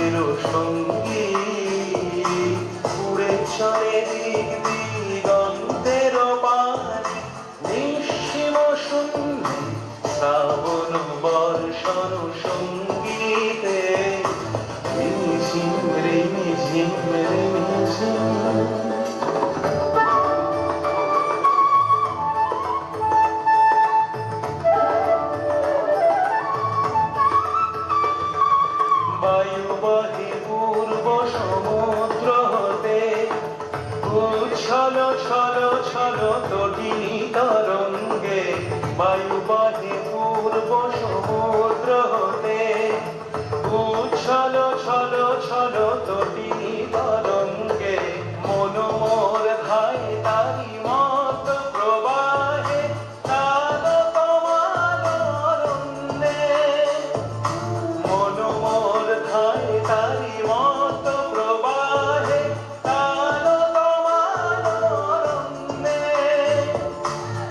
চির সঙ্গী উড়ে চলে দিক দিগন্তের পানে নিঃসীম শূন্যে শ্রাবণ বর্ষণ সঙ্গীতে রিমঝিম রিমঝিম রিমঝিম। বায়ু বহে পূর্ব সমুদ্র হতে উচ্ছল ছল ছল তটিনী তরঙ্গে। বায়ু বহে পূর্ব সমুদ্র হতে উচ্ছল ছল ছল তটিনী তরঙ্গে। মন মোর ধায় তারি মত প্রবাহে তাল কমাল অরণ্যে। মন মোর ধায় তারি মত প্রবাহে তাল কমাল অরণ্যে।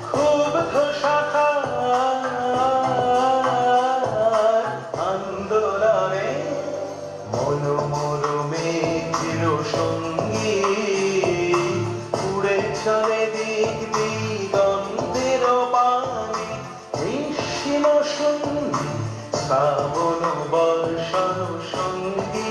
ক্ষুব্ধ শাখার আন্দোলনে মন মোর চির সঙ্গী উড়ে চলে দিক দিগন্তের পানে নিঃসীম শূন্যে শ্রাবণ বর্ষণ সঙ্গী।